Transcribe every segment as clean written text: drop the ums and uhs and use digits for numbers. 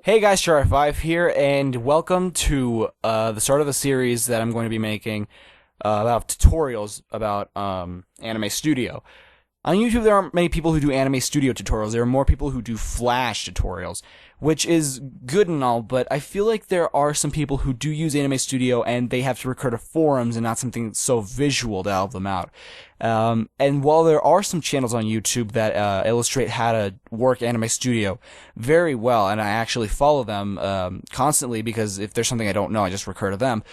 Hey guys, Sharif5 here, and welcome to the start of a series that I'm going to be making about tutorials about Anime Studio. On YouTube, there aren't many people who do Anime Studio tutorials. There are more people who do Flash tutorials, which is good and all, but I feel like there are some people who do use Anime Studio and they have to recur to forums and not something so visual to help them out. And while there are some channels on YouTube that illustrate how to work Anime Studio very well, and I actually follow them constantly because if there's something I don't know, I just recur to them.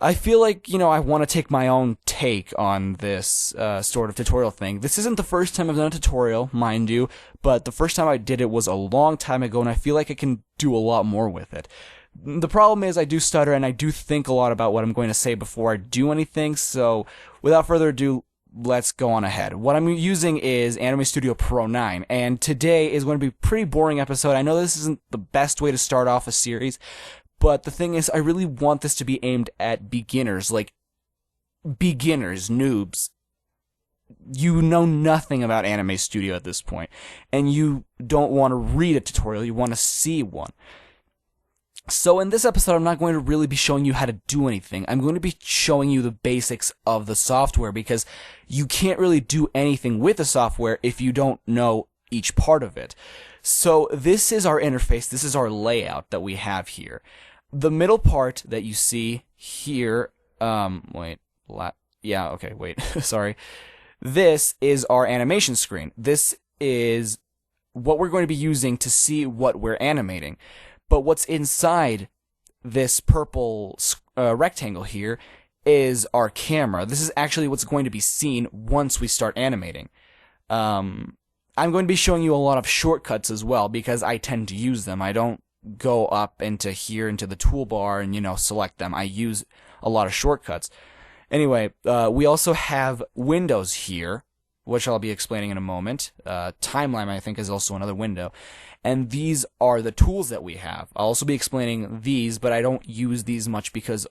I feel like, I want to take my own take on this sort of tutorial thing. This isn't the first time I've done a tutorial, mind you, but the first time I did it was a long time ago, and I feel like I can do a lot more with it. The problem is I do stutter, and I do think a lot about what I'm going to say before I do anything, so without further ado, let's go on ahead. What I'm using is Anime Studio Pro 9, and today is going to be a pretty boring episode. I know this isn't the best way to start off a series, but the thing is, I really want this to be aimed at beginners, like beginners, noobs. You know nothing about Anime Studio at this point, and you don't want to read a tutorial, you want to see one. So in this episode, I'm not going to really be showing you how to do anything. I'm going to be showing you the basics of the software, because you can't really do anything with the software if you don't know each part of it. So this is our interface, this is our layout that we have here. The middle part that you see here, sorry. This is our animation screen. This is what we're going to be using to see what we're animating. But what's inside this purple rectangle here is our camera. This is actually what's going to be seen once we start animating. I'm going to be showing you a lot of shortcuts as well, because I tend to use them. I don't go up into here into the toolbar and select them. I use a lot of shortcuts. Anyway, we also have windows here, which I'll be explaining in a moment. Timeline, I think, is also another window. And these are the tools that we have. I'll also be explaining these, but I don't use these much because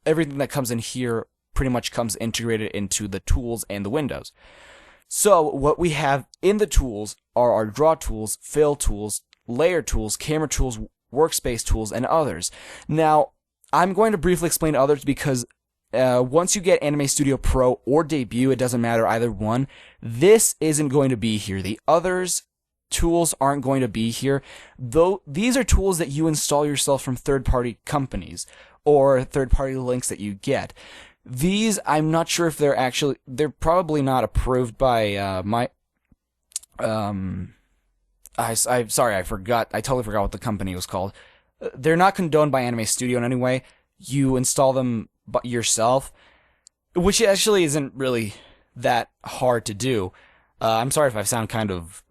everything that comes in here pretty much comes integrated into the tools and the windows. So what we have in the tools are our draw tools, fill tools, layer tools, camera tools, workspace tools, and others. Now, I'm going to briefly explain others because once you get Anime Studio Pro or Debut, it doesn't matter either one, this isn't going to be here. The others tools aren't going to be here, though these are tools that you install yourself from third-party companies or third-party links that you get. These, I'm not sure if they're probably not approved by I'm sorry, I totally forgot what the company was called. They're not condoned by Anime Studio in any way. You install them yourself, which actually isn't really that hard to do. I'm sorry if I sound kind of,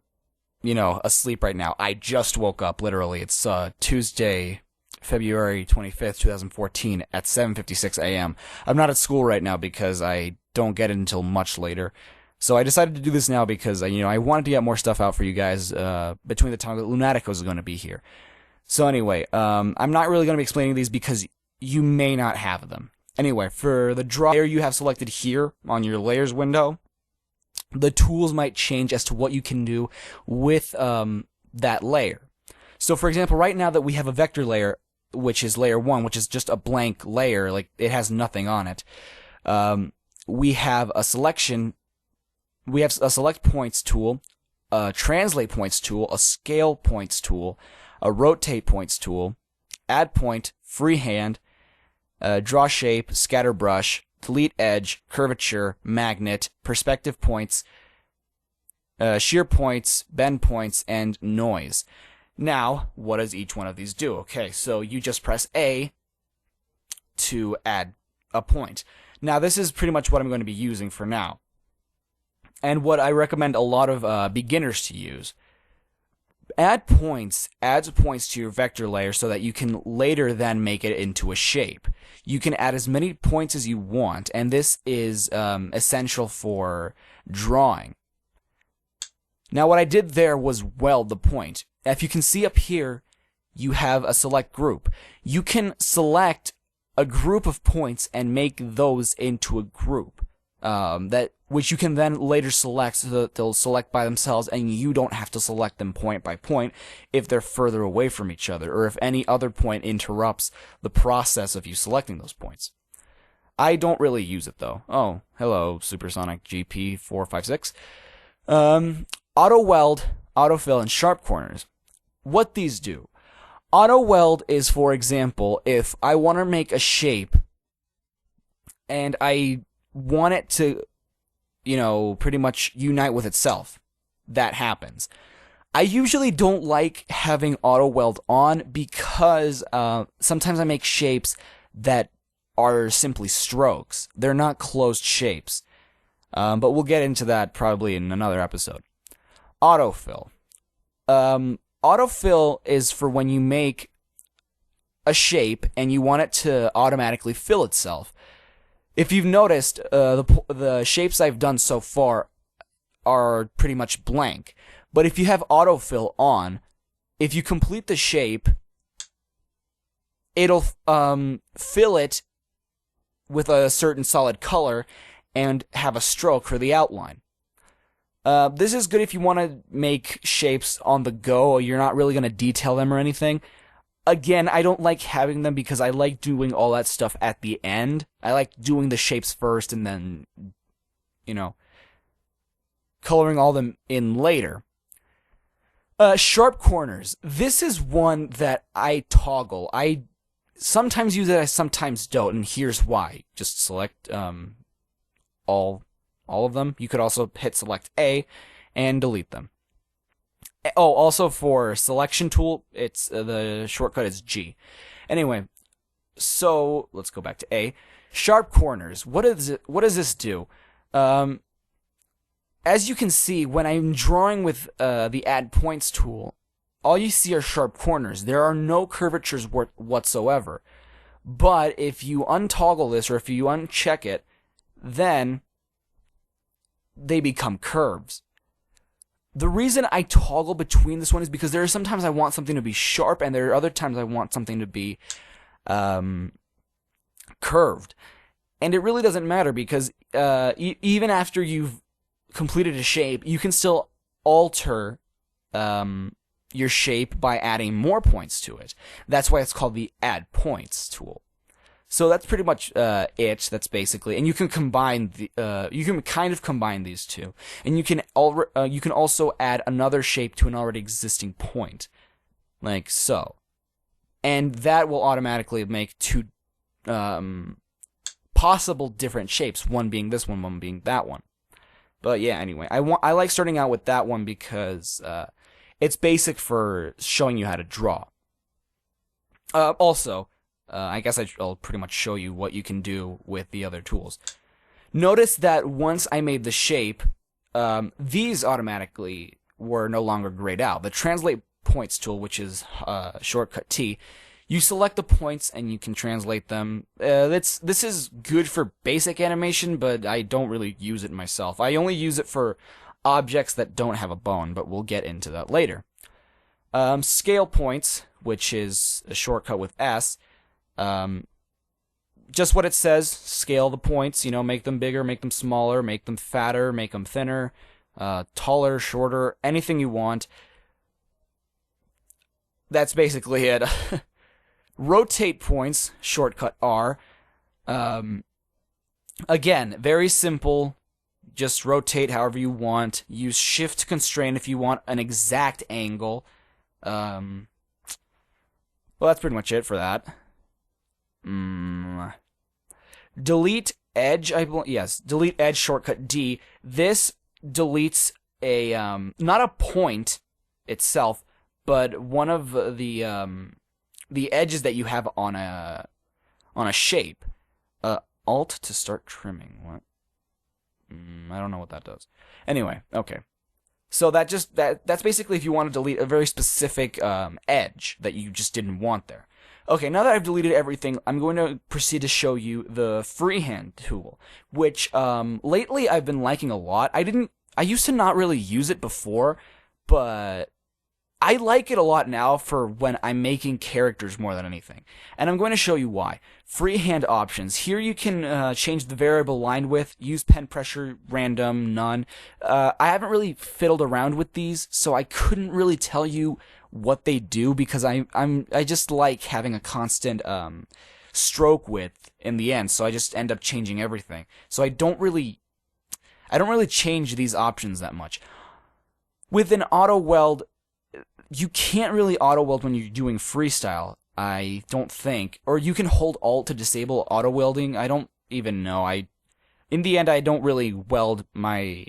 asleep right now. I just woke up, literally. It's Tuesday, February 25th, 2014 at 7:56 a.m. I'm not at school right now because I don't get it until much later. So I decided to do this now because, I wanted to get more stuff out for you guys between the time that Lunaticos is going to be here. So anyway, I'm not really going to be explaining these because you may not have them. Anyway, for the draw layer you have selected here on your layers window, the tools might change as to what you can do with that layer. So for example, right now that we have a vector layer, which is layer 1, which is just a blank layer, like it has nothing on it, we have a selection. We have a select points tool, a translate points tool, a scale points tool, a rotate points tool, add point, freehand, draw shape, scatter brush, delete edge, curvature, magnet, perspective points, shear points, bend points, and noise. Now, what does each one of these do? Okay, so you just press A to add a point. Now, this is pretty much what I'm going to be using for now, and what I recommend a lot of beginners to use. Adds points to your vector layer so that you can later then make it into a shape. You can add as many points as you want, and this is essential for drawing. Now what I did there was weld the point. If you can see up here, you have a select group. You can select a group of points and make those into a group. That which you can then later select so that they'll select by themselves and you don't have to select them point by point if they're further away from each other or if any other point interrupts the process of you selecting those points. I don't really use it though. Oh, hello, Supersonic GP456. Auto weld, autofill, and sharp corners. What these do. Auto weld is, for example, if I want to make a shape and I want it to, pretty much unite with itself. That happens. I usually don't like having auto weld on because sometimes I make shapes that are simply strokes. They're not closed shapes. But we'll get into that probably in another episode. Autofill. Autofill is for when you make a shape and you want it to automatically fill itself. If you've noticed, the shapes I've done so far are pretty much blank. But if you have autofill on, if you complete the shape, it'll fill it with a certain solid color and have a stroke for the outline. This is good if you want to make shapes on the go or you're not really going to detail them or anything. Again, I don't like having them because I like doing all that stuff at the end. I like doing the shapes first and then, coloring all them in later. Sharp corners. This is one that I toggle. I sometimes use it, I sometimes don't, and here's why. Just select all of them. You could also hit select A and delete them. Oh, also for selection tool, it's the shortcut is G. Anyway, so let's go back to A. Sharp corners. What does this do? As you can see, when I'm drawing with the add points tool, all you see are sharp corners. There are no curvatures whatsoever. But if you untoggle this or if you uncheck it, then they become curves. The reason I toggle between this one is because there are sometimes I want something to be sharp and there are other times I want something to be curved. And it really doesn't matter because even after you've completed a shape, you can still alter your shape by adding more points to it. That's why it's called the Add Points tool. So that's pretty much it. That's basically, and you can combine you can kind of combine these two, and you can also add another shape to an already existing point, like so, and that will automatically make two possible different shapes. One being this one being that one. But yeah, anyway, I like starting out with that one because it's basic for showing you how to draw. Also. I guess I'll pretty much show you what you can do with the other tools. Notice that once I made the shape, these automatically were no longer grayed out. The Translate Points tool, which is shortcut T, you select the points and you can translate them. This is good for basic animation, but I don't really use it myself. I only use it for objects that don't have a bone, but we'll get into that later. Scale Points, which is a shortcut with S, just what it says, scale the points, make them bigger, make them smaller, make them fatter, make them thinner, taller, shorter, anything you want. That's basically it. Rotate points, shortcut R. Again, very simple, just rotate however you want, use shift to constrain if you want an exact angle. Well, that's pretty much it for that. Delete edge, delete edge shortcut D. This deletes a not a point itself, but one of the edges that you have on a shape. Alt to start trimming. What? I don't know what that does. Anyway, okay. So that's basically if you want to delete a very specific edge that you just didn't want there. Okay, now that I've deleted everything, I'm going to proceed to show you the freehand tool, which lately I've been liking a lot. I used to not really use it before, but I like it a lot now for when I'm making characters more than anything. And I'm going to show you why. Freehand options. Here you can change the variable line width, use pen pressure, random, none. I haven't really fiddled around with these, so I couldn't really tell you what they do because I just like having a constant stroke width in the end, so I just end up changing everything. So I don't really change these options that much. With an auto weld, you can't really auto weld when you're doing freestyle, I don't think. Or you can hold Alt to disable auto welding. I don't even know. In the end, I don't really weld my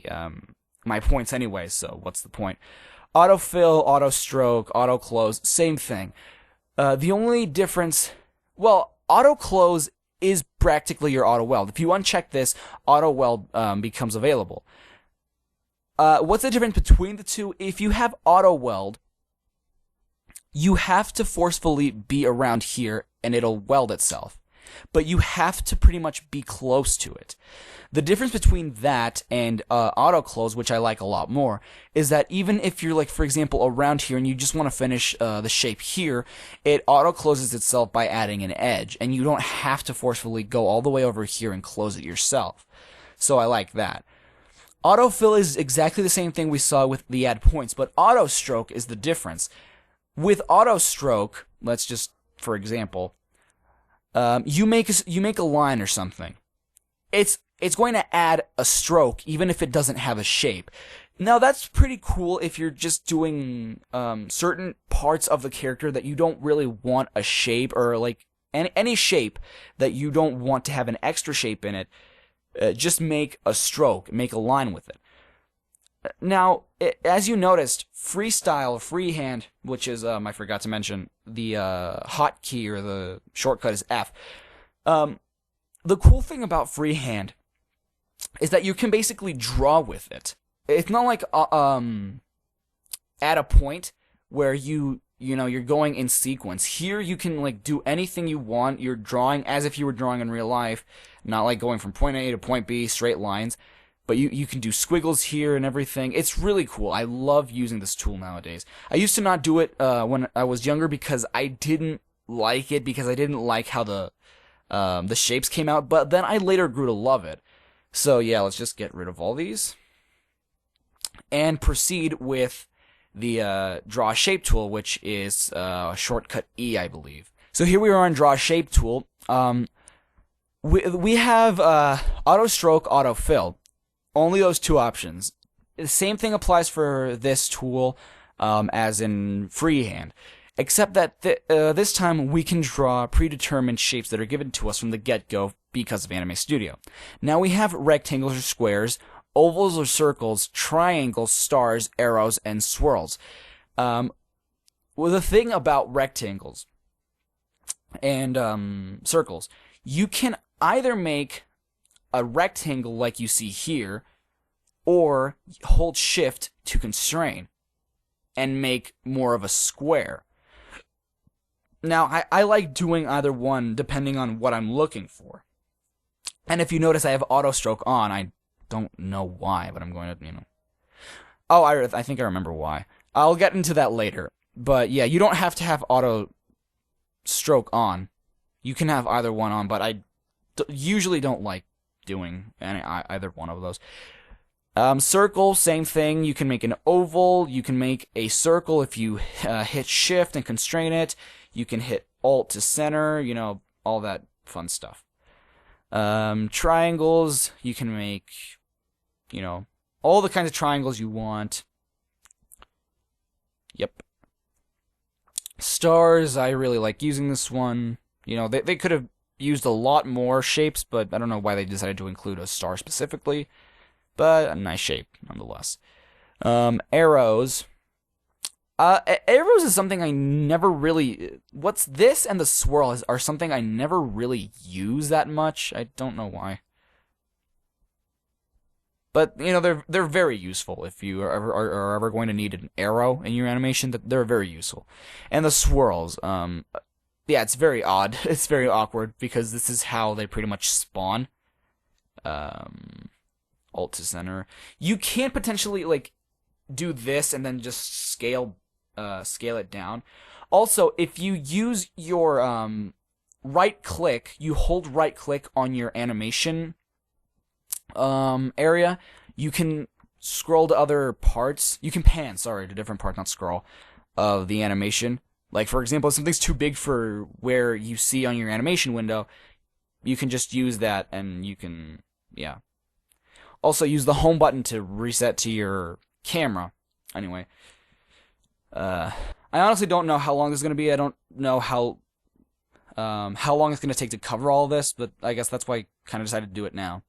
my points anyway, so what's the point? Autofill, auto stroke, auto close, same thing. The only difference, well, auto close is practically your auto weld. If you uncheck this, auto weld becomes available. What's the difference between the two? If you have auto weld, you have to forcefully be around here and it'll weld itself. But you have to pretty much be close to it. The difference between that and auto close, which I like a lot more, is that even if you're, like, for example, around here and you just want to finish the shape here, it auto closes itself by adding an edge, and you don't have to forcefully go all the way over here and close it yourself. So I like that. Autofill is exactly the same thing we saw with the add points, but auto stroke is the difference. With auto stroke, let's just, for example, you make a line or something. It's going to add a stroke even if it doesn't have a shape. Now that's pretty cool if you're just doing certain parts of the character that you don't really want a shape, or like any shape that you don't want to have an extra shape in it. Just make a stroke, make a line with it. Now, as you noticed, freestyle, freehand, which is, I forgot to mention, the hotkey or the shortcut is F. The cool thing about freehand is that you can basically draw with it. It's not like at a point where you're going in sequence. Here you can like do anything you want. You're drawing as if you were drawing in real life, not like going from point A to point B, straight lines. But you can do squiggles here and everything. It's really cool. I love using this tool nowadays. I used to not do it when I was younger because I didn't like it, because I didn't like how the shapes came out. But then I later grew to love it. So yeah, let's just get rid of all these and proceed with the Draw Shape tool, which is shortcut E, I believe. So here we are on Draw Shape tool. We have auto stroke, auto fill. Only those two options. The same thing applies for this tool as in freehand, except that this time we can draw predetermined shapes that are given to us from the get-go because of Anime Studio. Now we have rectangles or squares, ovals or circles, triangles, stars, arrows, and swirls. Well, the thing about rectangles and circles, you can either make a rectangle like you see here, or hold shift to constrain and make more of a square. Now, I like doing either one depending on what I'm looking for. And if you notice, I have auto stroke on. I don't know why, but I'm going to, Oh, I think I remember why. I'll get into that later. But yeah, you don't have to have auto stroke on. You can have either one on, but I usually don't like doing either one of those. Circle, same thing. You can make an oval. You can make a circle if you hit shift and constrain it. You can hit alt to center, all that fun stuff. Triangles, you can make, all the kinds of triangles you want. Yep. Stars, I really like using this one. They could have used a lot more shapes, but I don't know why they decided to include a star specifically. But a nice shape, nonetheless. Arrows. Arrows is something I never really... What's this and the swirl are something I never really use that much. I don't know why. But, they're very useful if you are ever going to need an arrow in your animation. They're very useful. And the swirls, yeah, it's very odd. It's very awkward because this is how they pretty much spawn. Alt to center. You can potentially, do this and then just scale scale it down. Also, if you use your right click, you hold right click on your animation area, you can scroll to other parts. You can pan, sorry, to different parts, not scroll, of the animation. Like, for example, if something's too big for where you see on your animation window, you can just use that and you can, yeah. Also, use the home button to reset to your camera. Anyway. I honestly don't know how long this is going to be. I don't know how long it's going to take to cover all of this, but I guess that's why I kind of decided to do it now.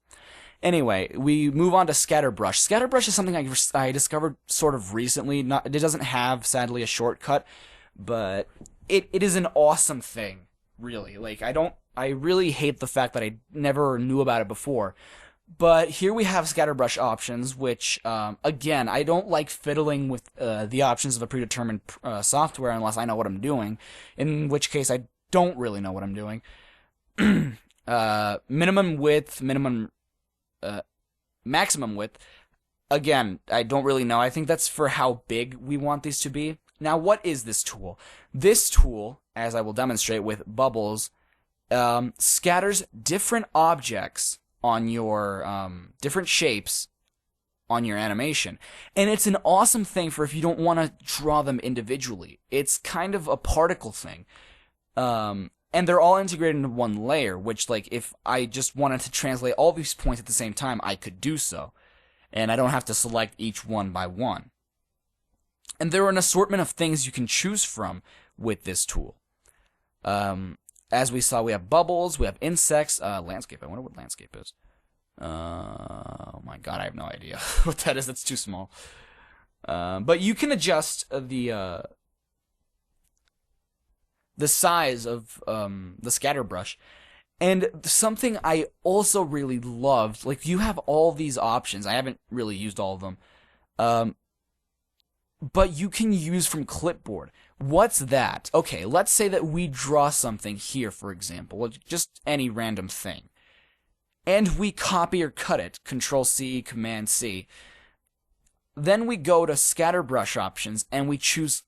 Anyway, we move on to Scatterbrush. Scatterbrush is something I discovered sort of recently. It doesn't have, sadly, a shortcut, but it is an awesome thing, really. Like, I really hate the fact that I never knew about it before. But here we have Scatterbrush options, which, again, I don't like fiddling with the options of a predetermined software unless I know what I'm doing, in which case I don't really know what I'm doing. Minimum width, maximum width, again, I don't really know. I think that's for how big we want these to be. Now, what is this tool? This tool, as I will demonstrate with bubbles, scatters different objects on your different shapes on your animation. And it's an awesome thing for if you don't want to draw them individually. It's kind of a particle thing. And they're all integrated into one layer, which, like, if I just wanted to translate all these points at the same time, I could do so. And I don't have to select each one by one. And there are an assortment of things you can choose from with this tool. As we saw, we have bubbles, we have insects, landscape. I wonder what landscape is. Oh my god, I have no idea what that is. That's too small. But you can adjust the size of the scatterbrush. And something I also really loved, like, you have all these options. I haven't really used all of them. But you can use from clipboard. What's that? Okay, let's say that we draw something here, for example, just any random thing. And we copy or cut it, Control-C, Command-C. Then we go to Scatterbrush options, and we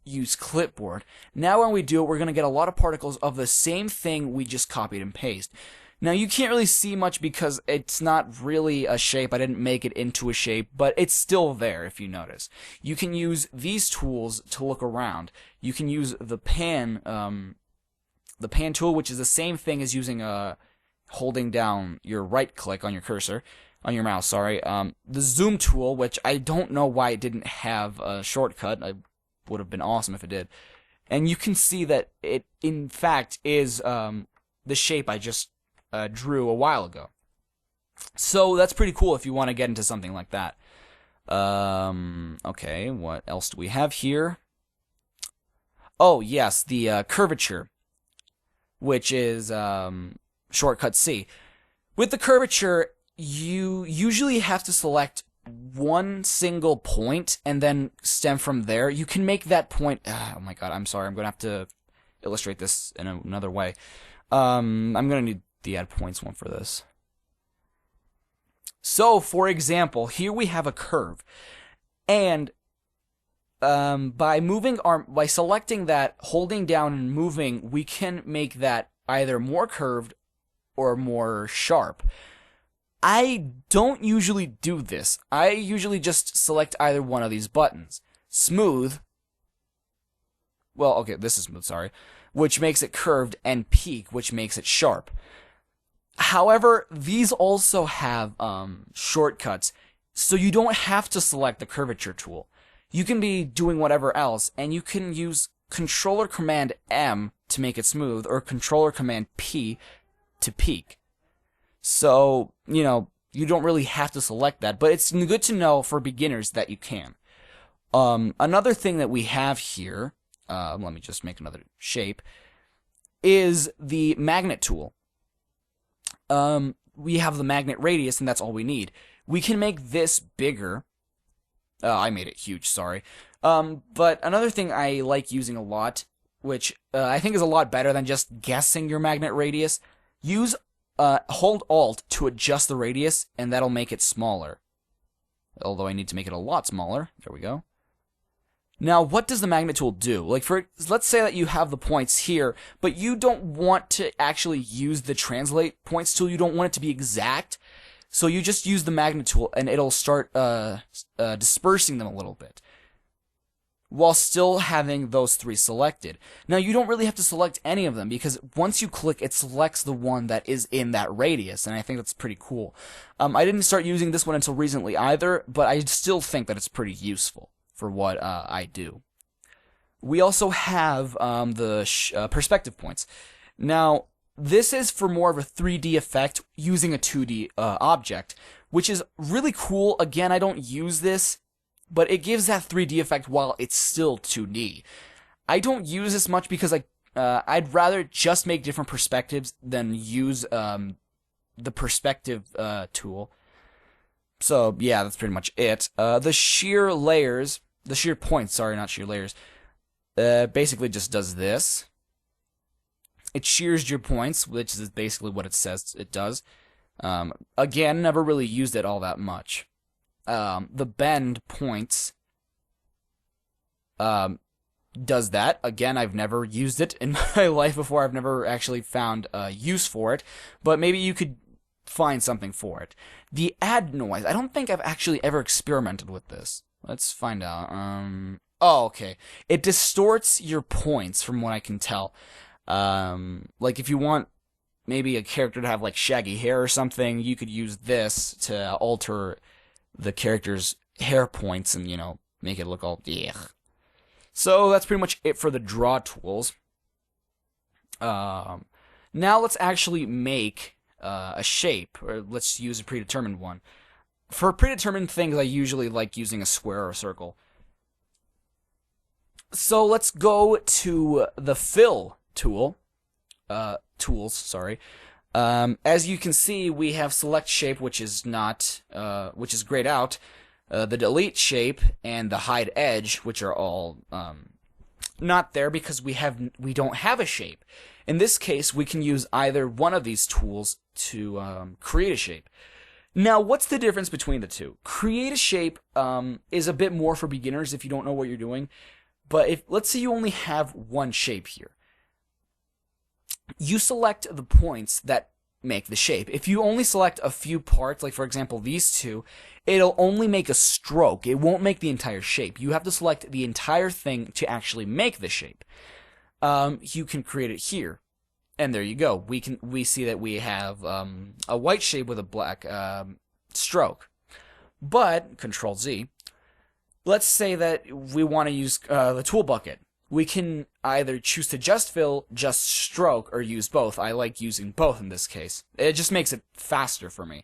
use clipboard. Now when we do it, we're going to get a lot of particles of the same thing we just copied and pasted. Now you can't really see much because it's not really a shape. I didn't make it into a shape, but it's still there if you notice. You can use these tools to look around. You can use the pan tool, which is the same thing as using holding down your right click on your cursor, on your mouse, sorry. The zoom tool, which I don't know why it didn't have a shortcut. It would have been awesome if it did. And you can see that it, in fact, is the shape I just drew a while ago. So that's pretty cool if you want to get into something like that. Okay, what else do we have here? Oh, yes, the curvature, which is shortcut C. With the curvature, you usually have to select one single point and then stem from there. You can make that point... oh my god, I'm sorry. I'm going to have to illustrate this in another way. I'm going to need the add points one for this. So, for example, here we have a curve. And by selecting that, holding down and moving, we can make that either more curved or more sharp. I don't usually do this. I usually just select either one of these buttons. Smooth. Well, okay, this is smooth, sorry. Which makes it curved, and peak, which makes it sharp. However, these also have shortcuts, so you don't have to select the curvature tool. You can be doing whatever else, and you can use Controller Command M to make it smooth, or Controller Command P to peak. So, you know, you don't really have to select that, but it's good to know for beginners that you can. Another thing that we have here, let me just make another shape, is the magnet tool. We have the magnet radius, and that's all we need. We can make this bigger. I made it huge, sorry. But another thing I like using a lot, which I think is a lot better than just guessing your magnet radius, hold Alt to adjust the radius, and that'll make it smaller. Although I need to make it a lot smaller. There we go. Now, what does the magnet tool do? Like, let's say that you have the points here, but you don't want to actually use the translate points tool. You don't want it to be exact. So you just use the magnet tool, and it'll start dispersing them a little bit, while still having those three selected. Now, you don't really have to select any of them, because once you click, it selects the one that is in that radius, and I think that's pretty cool. I didn't start using this one until recently either, but I still think that it's pretty useful for what I do. We also have the perspective points. Now, this is for more of a 3D effect using a 2D object, which is really cool. Again, I don't use this, but it gives that 3D effect while it's still 2D. I don't use this much because I'd rather just make different perspectives than use the perspective tool. So yeah, that's pretty much it. The shear points, sorry, not shear layers, basically just does this. It shears your points, which is basically what it says it does. Again, never really used it all that much. The bend points does that. Again, I've never used it in my life before. I've never actually found use for it, but maybe you could find something for it. The add noise, I don't think I've actually ever experimented with this. Let's find out. Oh, okay. It distorts your points from what I can tell. Like if you want maybe a character to have like shaggy hair or something, you could use this to alter the character's hair points and, you know, make it look all yuck. So that's pretty much it for the draw tools. Now let's actually make a shape, or let's use a predetermined one. For predetermined things, I usually like using a square or a circle. So let's go to the fill tool. Tools. As you can see, we have select shape, which is grayed out, the delete shape, and the hide edge, which are all not there because we don't have a shape. In this case, we can use either one of these tools to create a shape. Now, what's the difference between the two? Create a shape is a bit more for beginners if you don't know what you're doing. But let's say you only have one shape here. You select the points that make the shape. If you only select a few parts, like for example these two, it'll only make a stroke. It won't make the entire shape. You have to select the entire thing to actually make the shape. You can create it here. And there you go. We see that we have a white shape with a black stroke. But Control Z. Let's say that we want to use the tool bucket. We can either choose to just fill, just stroke, or use both. I like using both in this case. It just makes it faster for me.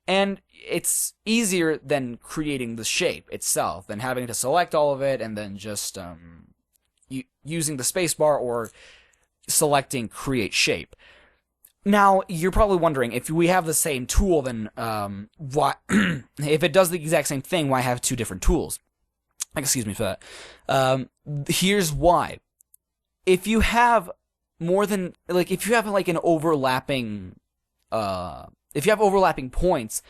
And it's easier than creating the shape itself, than having to select all of it and then just using the spacebar or selecting create shape. Now, you're probably wondering, if we have the same tool, then why if it does the exact same thing, why have two different tools? Excuse me for that. Here's why. If you have more than, like, if you have like an overlapping, if you have overlapping points,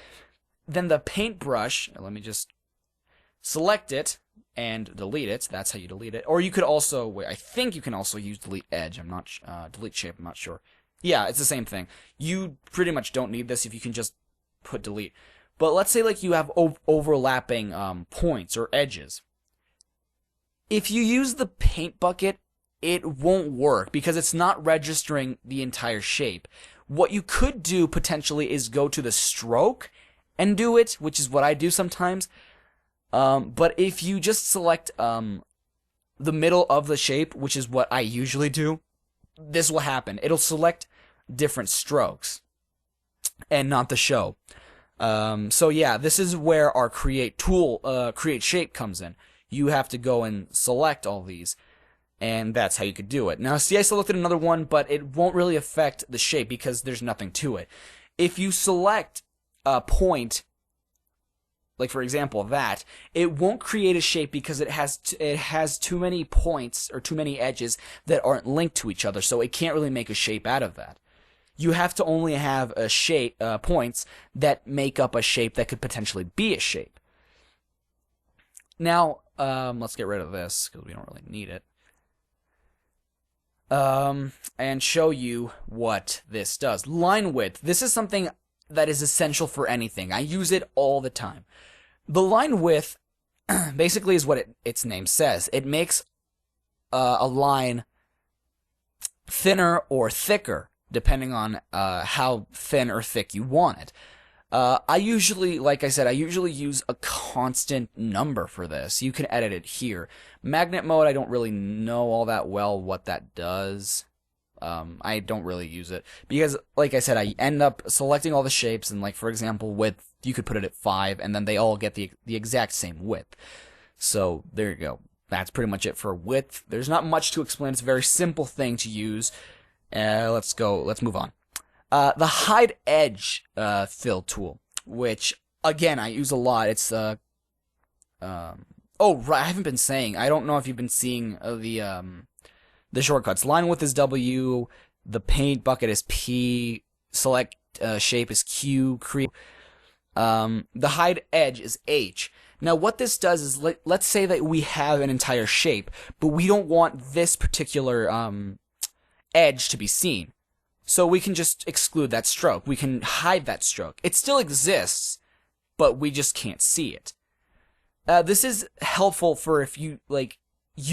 then the paintbrush, let me just select it and delete it. That's how you delete it. Or you could also, I think you can also use delete edge. I'm not, delete shape, I'm not sure. Yeah, it's the same thing. You pretty much don't need this if you can just put delete. But let's say like you have overlapping points or edges. If you use the paint bucket, it won't work because it's not registering the entire shape. What you could do potentially is go to the stroke and do it, which is what I do sometimes. But if you just select the middle of the shape, which is what I usually do, this will happen. It'll select different strokes and not the show. So yeah, this is where our create shape comes in. You have to go and select all these, and that's how you could do it. Now, see, I selected another one, but it won't really affect the shape because there's nothing to it. If you select a point, like for example that, it won't create a shape because it has too many points or too many edges that aren't linked to each other, so it can't really make a shape out of that. You have to only have a shape points that make up a shape that could potentially be a shape. Now, Let's get rid of this because we don't really need it. And show you what this does. Line width. This is something that is essential for anything. I use it all the time. The line width basically is what its name says. It makes a line thinner or thicker, depending on how thin or thick you want it. I usually use a constant number for this. You can edit it here. Magnet mode, I don't really know all that well what that does. I don't really use it because, like I said, I end up selecting all the shapes, and like for example, width, you could put it at 5, and then they all get the exact same width. So there you go. That's pretty much it for width. There's not much to explain. It's a very simple thing to use. Let's move on. The hide edge fill tool, which again I use a lot. It's oh right, I haven't been saying. I don't know if you've been seeing the shortcuts. Line width is W. The paint bucket is P. Select shape is Q. Create. The hide edge is H. Now what this does is let's say that we have an entire shape, but we don't want this particular edge to be seen. So we can just exclude that stroke. We can hide that stroke. It still exists, but we just can't see it. This is helpful for if you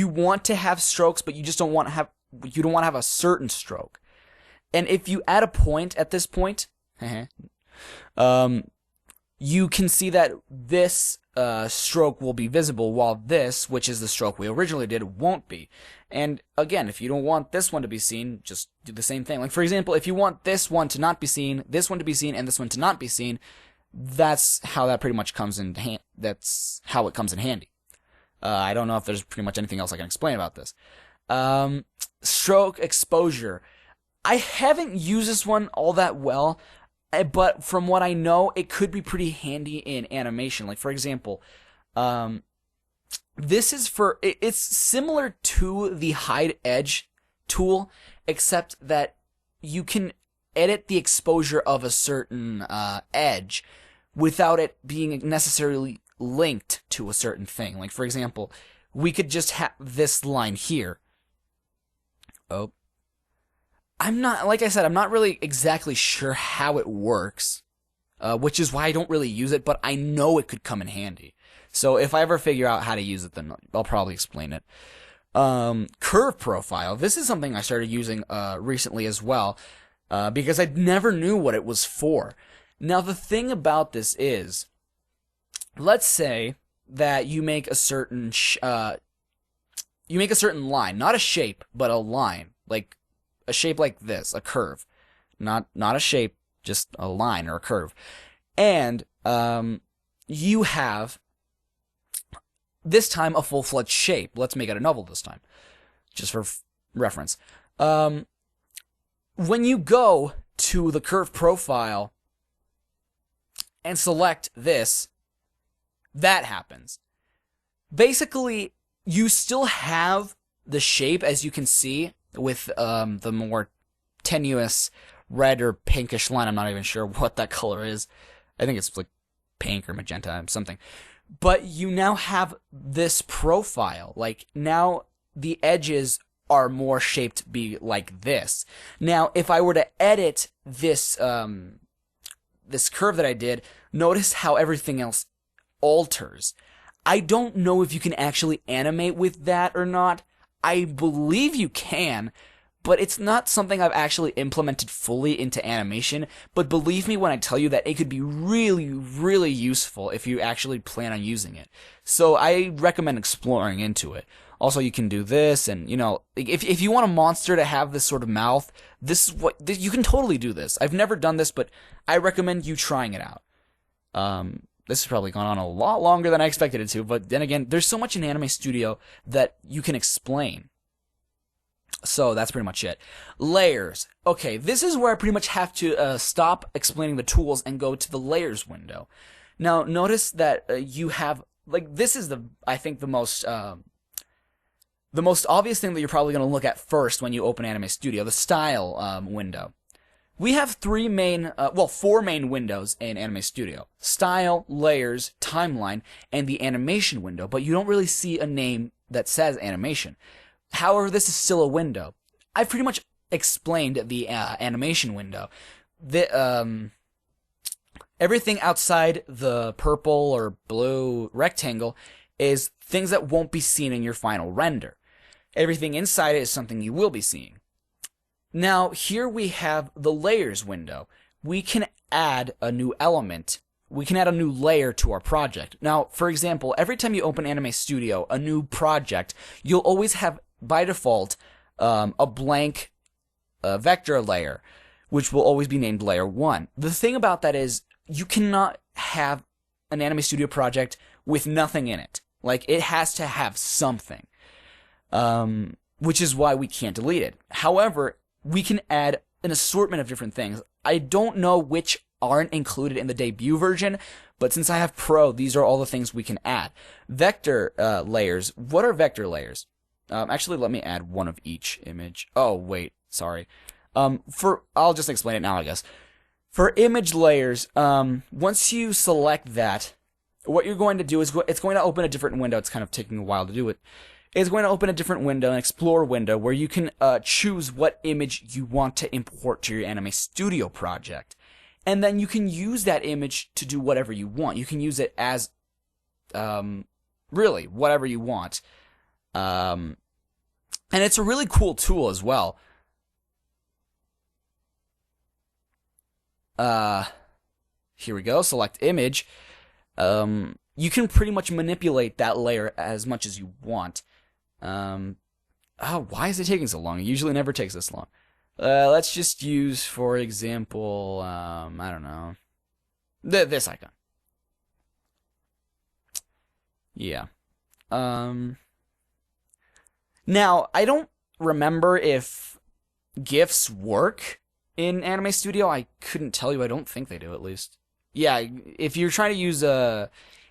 want to have strokes, but you just don't want to have a certain stroke. And if you add a point at this point, you can see that this stroke will be visible, while this, which is the stroke we originally did, won't be. And again, if you don't want this one to be seen, just do the same thing. Like for example, if you want this one to not be seen, this one to be seen, and this one to not be seen, that's how that pretty much comes in that's how it comes in handy. I don't know if there's pretty much anything else I can explain about this. Stroke exposure. I haven't used this one all that well, but from what I know, it could be pretty handy in animation. Like for example, this is it's similar to the hide edge tool, except that you can edit the exposure of a certain edge without it being necessarily linked to a certain thing. Like for example, we could just have this line here. Oh. I'm not really exactly sure how it works, which is why I don't really use it, but I know it could come in handy. So if I ever figure out how to use it, then I'll probably explain it. Curve profile. This is something I started using recently as well, because I never knew what it was for. Now the thing about this is, let's say that you make a certain line, not a shape, but a line, like a shape like this, a curve, not a shape, just a line or a curve, and you have this time a full-fledged shape. Let's make it an oval this time, just for reference. When you go to the curve profile and select this, that happens. Basically, you still have the shape, as you can see, with the more tenuous red or pinkish line. I'm not even sure what that color is. I think it's like pink or magenta, something. But you now have this profile. Like, now the edges are more shaped to be like this. Now, if I were to edit this this curve that I did, notice how everything else alters. I don't know if you can actually animate with that or not. I believe you can, but it's not something I've actually implemented fully into animation. But believe me when I tell you that it could be really, really useful if you actually plan on using it. So I recommend exploring into it. Also, you can do this, and if you want a monster to have this sort of mouth, you can totally do this. I've never done this, but I recommend you trying it out. This has probably gone on a lot longer than I expected it to, but then again, there's so much in Anime Studio that you can explain. So that's pretty much it. Layers. Okay, this is where I pretty much have to stop explaining the tools and go to the layers window. Now, notice that you have, this is I think the most obvious thing that you're probably going to look at first when you open Anime Studio, the style window. We have four main windows in Anime Studio. Style, layers, timeline, and the animation window, but you don't really see a name that says animation. However, this is still a window. I've pretty much explained the animation window. Everything outside the purple or blue rectangle is things that won't be seen in your final render. Everything inside it is something you will be seeing. Now, here we have the layers window. We can add a new element. We can add a new layer to our project. Now, for example, every time you open Anime Studio, a new project, you'll always have, by default, a blank vector layer, which will always be named Layer 1. The thing about that is, you cannot have an Anime Studio project with nothing in it. Like, it has to have something. Which is why we can't delete it. However, we can add an assortment of different things. I don't know which aren't included in the debut version, but since I have Pro, these are all the things we can add. Vector layers. What are vector layers? Actually, let me add one of each image. Oh, wait, sorry. I'll just explain it now, I guess. For image layers, once you select that, what you're going to do is it's going to open a different window. It's kind of taking a while to do it. It's going to open a different window, an Explore window, where you can choose what image you want to import to your Anime Studio project. And then you can use that image to do whatever you want. You can use it as, really, whatever you want. And it's a really cool tool as well. Here we go, select image. You can pretty much manipulate that layer as much as you want. Why is it taking so long? It usually never takes this long. Let's just use, for example, I don't know, this icon. Yeah. Now, I don't remember if GIFs work in Anime Studio. I couldn't tell you. I don't think they do, at least. Yeah, if you're trying to use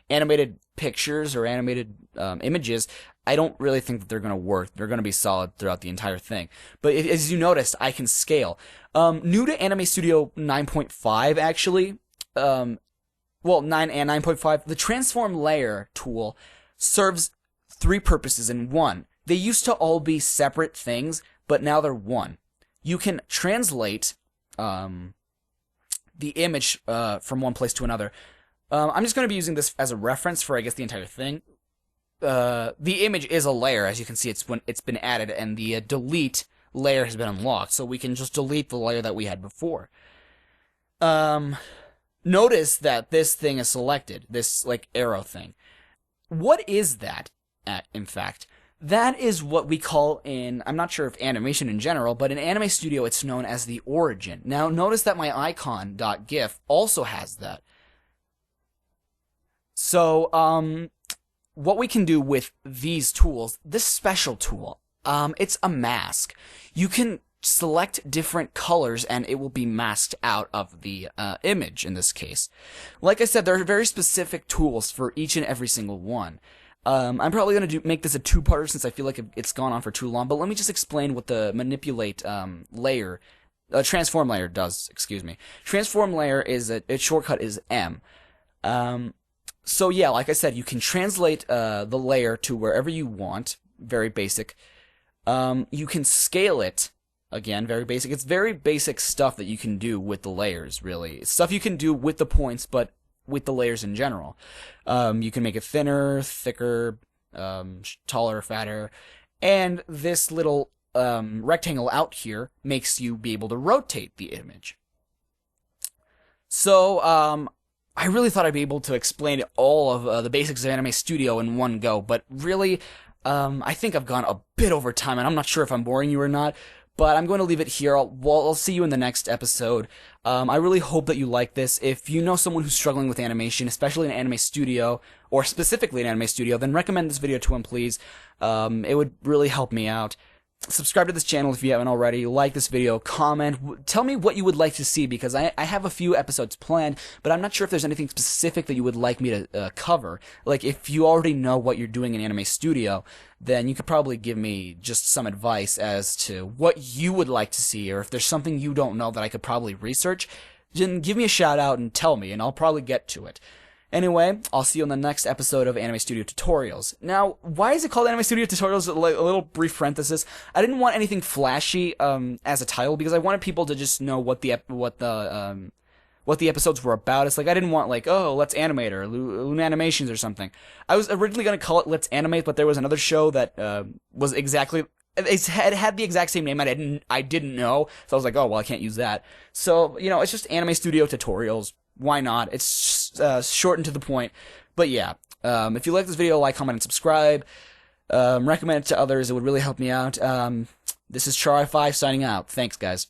animated pictures or animated images, I don't really think that they're going to work. They're going to be solid throughout the entire thing. But as you noticed, I can scale. New to Anime Studio 9.5, actually, 9 and 9.5, the Transform Layer tool serves three purposes in one. They used to all be separate things, but now they're one. You can translate the image from one place to another. I'm just going to be using this as a reference for, I guess, the entire thing. The image is a layer, as you can see. It's been added, and the delete layer has been unlocked, so we can just delete the layer that we had before. Notice that this thing is selected, this like arrow thing. What is that? In fact, that is what we call I'm not sure if animation in general, but in Anime Studio it's known as the origin. Now notice that my icon.gif also has that. So, what we can do with these tools, this special tool, it's a mask. You can select different colors and it will be masked out of the image in this case. Like I said, there are very specific tools for each and every single one. I'm probably going to make this a two-parter since I feel like it's gone on for too long, but let me just explain what the manipulate layer, transform layer does, excuse me. Transform layer is, its shortcut is M. So yeah, like I said, you can translate the layer to wherever you want, very basic. You can scale it, again, very basic. It's very basic stuff that you can do with the layers, really. It's stuff you can do with the points, but with the layers in general. You can make it thinner, thicker, taller, fatter, and this little rectangle out here makes you be able to rotate the image. So, I really thought I'd be able to explain all of the basics of Anime Studio in one go, but really, I think I've gone a bit over time, and I'm not sure if I'm boring you or not, but I'm going to leave it here. I'll see you in the next episode. I really hope that you like this. If you know someone who's struggling with animation, especially in Anime Studio, or specifically in Anime Studio, then recommend this video to him, please. It would really help me out. subscribe to this channel if you haven't already, like this video, comment, tell me what you would like to see, because I have a few episodes planned, but I'm not sure if there's anything specific that you would like me to cover. Like, if you already know what you're doing in Anime Studio, then you could probably give me just some advice as to what you would like to see, or if there's something you don't know that I could probably research, then give me a shout out and tell me, and I'll probably get to it. Anyway, I'll see you on the next episode of Anime Studio Tutorials. Now, why is it called Anime Studio Tutorials? A little brief parenthesis. I didn't want anything flashy as a title, because I wanted people to just know what the episodes were about. It's like, I didn't want, like, oh, Let's Animate or Loon Animations or something. I was originally going to call it Let's Animate, but there was another show that was exactly... It had the exact same name. I didn't know, so I was like, oh, well, I can't use that. So, you know, it's just Anime Studio Tutorials. Why not? It's short and to the point. But yeah, if you like this video, like, comment, and subscribe. Recommend it to others. It would really help me out. This is Char5 signing out. Thanks, guys.